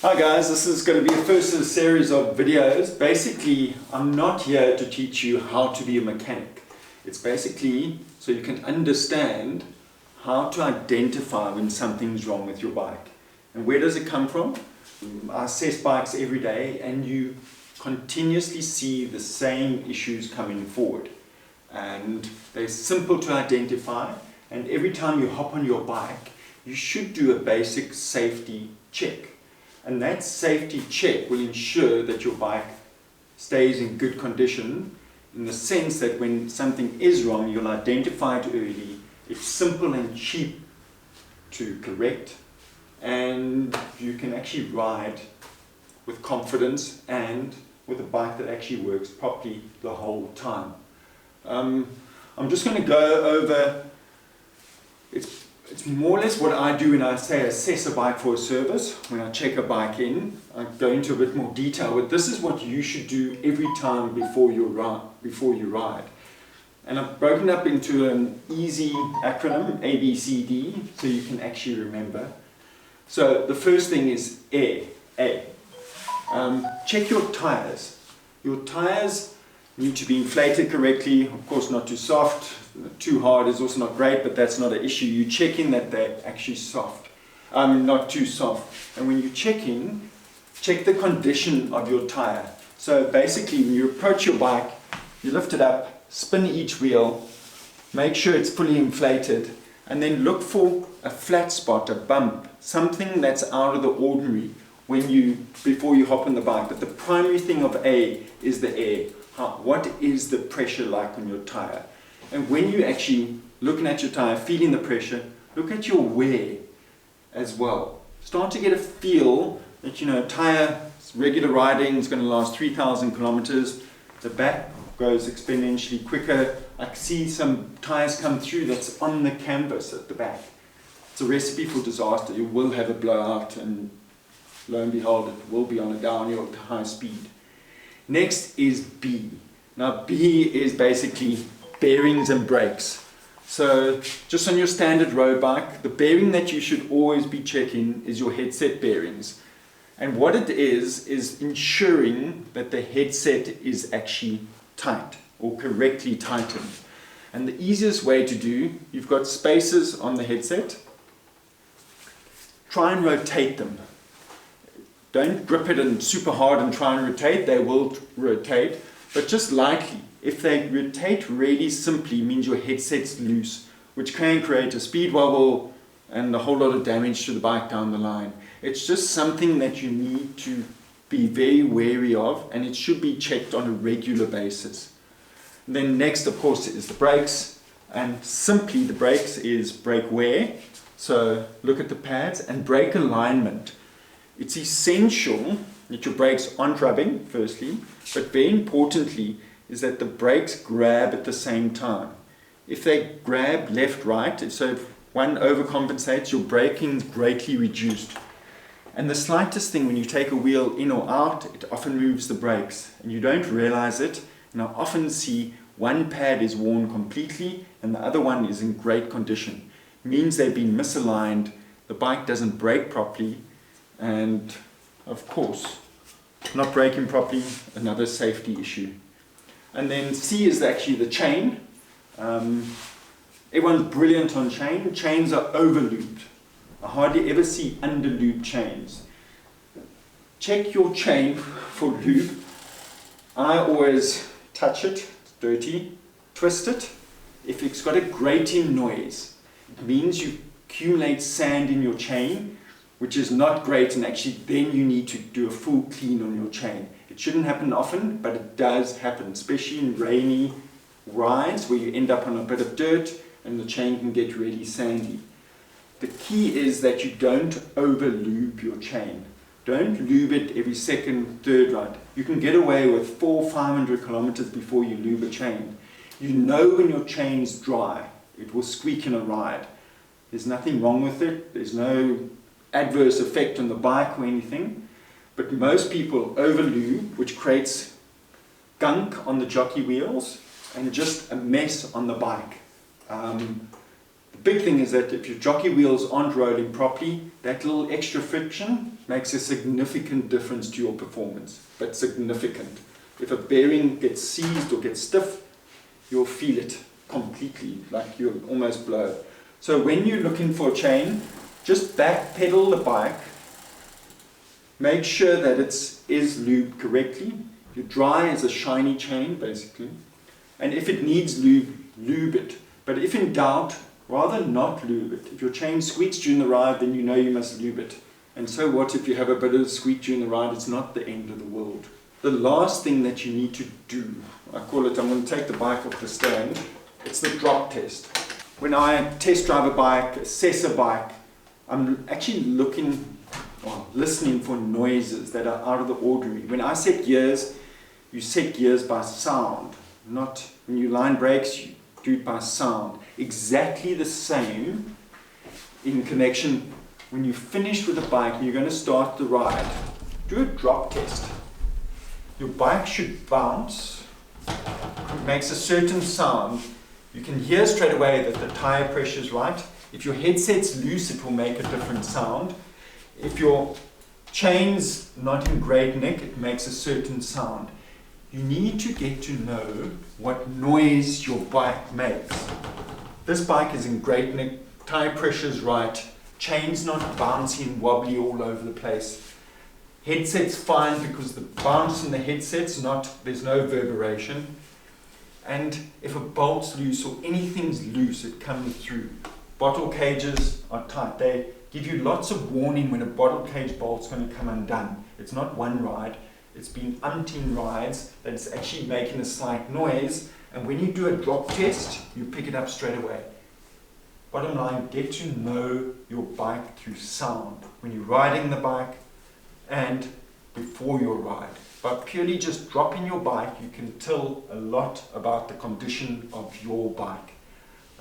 Hi guys, this is going to be the first of a series of videos. Basically, I'm not here to teach you how to be a mechanic. It's basically so you can understand how to identify when something's wrong with your bike. And where does it come from? I assess bikes every day and you continuously see the same issues coming forward. And they're simple to identify, and every time you hop on your bike, you should do a basic safety check. And that safety check will ensure that your bike stays in good condition, in the sense that when something is wrong, you'll identify it early. It's simple and cheap to correct, and you can actually ride with confidence and with a bike that actually works properly the whole time. I'm just going to go over, it's more or less what I do when I say assess a bike for a service. When I check a bike in, I go into a bit more detail, but this is what you should do every time before you ride. And I've broken up into an easy acronym, ABCD, so you can actually remember. So the first thing is A. Check your tires. Your tires need to be inflated correctly, of course not too soft. Too hard is also not great, but that's not an issue. You check in that they're actually soft, not too soft. And when you check in, check the condition of your tire. So basically, when you approach your bike, you lift it up, spin each wheel, make sure it's fully inflated, and then look for a flat spot, a bump, something that's out of the ordinary before you hop on the bike. But the primary thing of A is the air. What is the pressure like on your tire? And when you're actually looking at your tire, feeling the pressure, look at your wear as well. Start to get a feel that, tire, regular riding is going to last 3,000 kilometers. The back goes exponentially quicker. I see some tires come through that's on the canvas at the back. It's a recipe for disaster. You will have a blowout, and lo and behold, it will be on a downhill at high speed. Next is B. Now B is basically bearings and brakes. So just on your standard road bike, the bearing that you should always be checking is your headset bearings. And what it is ensuring that the headset is actually tight or correctly tightened. And the easiest way to do, you've got spacers on the headset. Try and rotate them. Don't grip it in super hard and try and rotate. They will rotate, but just lightly. If they rotate really simply, means your headset's loose, which can create a speed wobble and a whole lot of damage to the bike down the line. It's just something that you need to be very wary of, and it should be checked on a regular basis. And then next, of course, is the brakes, and simply the brakes is brake wear. So look at the pads and brake alignment. It's essential that your brakes aren't rubbing, firstly, but very importantly is that the brakes grab at the same time. If they grab left, right, so if one overcompensates, your braking is greatly reduced. And the slightest thing when you take a wheel in or out, it often moves the brakes, and you don't realize it. And I often see one pad is worn completely and the other one is in great condition. It means they've been misaligned, the bike doesn't brake properly, and of course, not braking properly, another safety issue. And then C is actually the chain. Everyone's brilliant on chain. Chains are over-looped. I hardly ever see under-looped chains. Check your chain for loop. I always touch it, it's dirty, twist it. If it's got a grating noise, it means you accumulate sand in your chain, which is not great, and actually then you need to do a full clean on your chain. It shouldn't happen often, but it does happen, especially in rainy rides where you end up on a bit of dirt and the chain can get really sandy. The key is that you don't over lube your chain. Don't lube it every second, third ride. You can get away with 400-500 kilometers before you lube a chain. You know when your chain's dry, it will squeak in a ride. There's nothing wrong with it. There's no adverse effect on the bike or anything. But most people over-lube, which creates gunk on the jockey wheels and just a mess on the bike. The The big thing is that if your jockey wheels aren't rolling properly, that little extra friction makes a significant difference to your performance, but significant. If a bearing gets seized or gets stiff, you'll feel it completely, like you'll almost blow. So when you're looking for a chain, just back pedal the bike, make sure that it is lubed correctly. Your dry is a shiny chain basically, and if it needs lube, lube it. But if in doubt, rather not lube it. If your chain squeaks during the ride, then you know you must lube it. And so what if you have a bit of squeak during the ride? It's not the end of the world. The last thing that you need to do, I call it, I'm going to take the bike off the stand, it's the drop test. When I test drive a bike, assess a bike, I'm actually listening for noises that are out of the ordinary. When I set gears, you set gears by sound, not when you line brakes, you do it by sound. Exactly the same in connection when you're finished with the bike and you're going to start the ride. Do a drop test. Your bike should bounce. It makes a certain sound. You can hear straight away that the tire pressure is right. If your headset's loose, it will make a different sound. If your chain's not in great nick, it makes a certain sound. You need to get to know what noise your bike makes. This bike is in great nick, tire pressure is right, chain's not bouncing, wobbly all over the place. Headset's fine because the bounce in the headset's not, there's no reverberation. And if a bolt's loose or anything's loose, it comes through. Bottle cages are tight. They give you lots of warning when a bottle cage bolt's going to come undone. It's not one ride. It's been umpteen rides that it's actually making a slight noise. And when you do a drop test, you pick it up straight away. Bottom line, get to know your bike through sound. When you're riding the bike and before your ride. By purely just dropping your bike, you can tell a lot about the condition of your bike.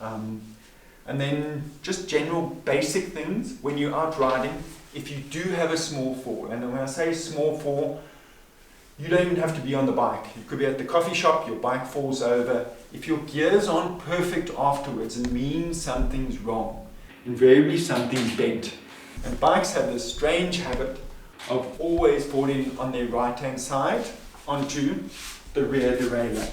And then just general basic things when you're out riding. If you do have a small fall, and when I say small fall, you don't even have to be on the bike. You could be at the coffee shop, your bike falls over. If your gears aren't perfect afterwards, it means something's wrong. Invariably something's bent. And bikes have this strange habit of always falling on their right-hand side onto the rear derailleur.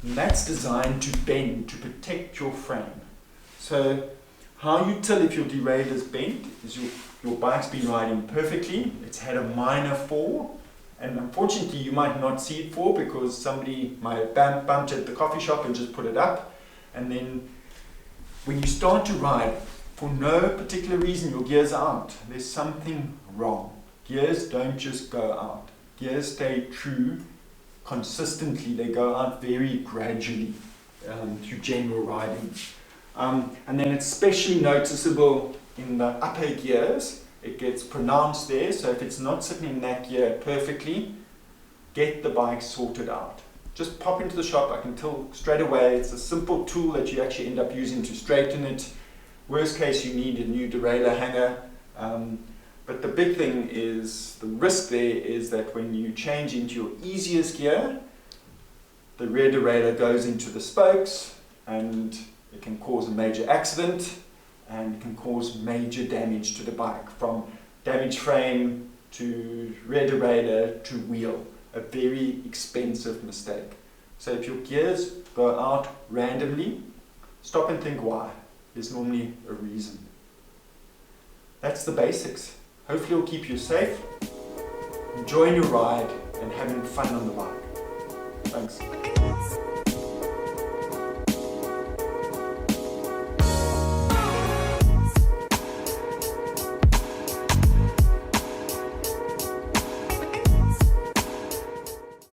And that's designed to bend, to protect your frame. So how you tell if your derailleur's bent is your bike's been riding perfectly, it's had a minor fall, and unfortunately you might not see it fall because somebody might have bumped at the coffee shop and just put it up. And then when you start to ride, for no particular reason your gears are out, there's something wrong. Gears don't just go out. Gears stay true consistently. They go out very gradually through general riding. And then it's especially noticeable in the upper gears. It gets pronounced there, so if it's not sitting in that gear perfectly, get the bike sorted out. Just pop into the shop, I can tell straight away. It's a simple tool that you actually end up using to straighten it. Worst case, you need a new derailleur hanger. But the big thing is, the risk there is that when you change into your easiest gear, the rear derailleur goes into the spokes and it can cause a major accident and can cause major damage to the bike, from damaged frame to rear derailleur to wheel. A very expensive mistake. So if your gears go out randomly, stop and think why. There's normally a reason. That's the basics. Hopefully it'll keep you safe, enjoying your ride and having fun on the bike. Thanks.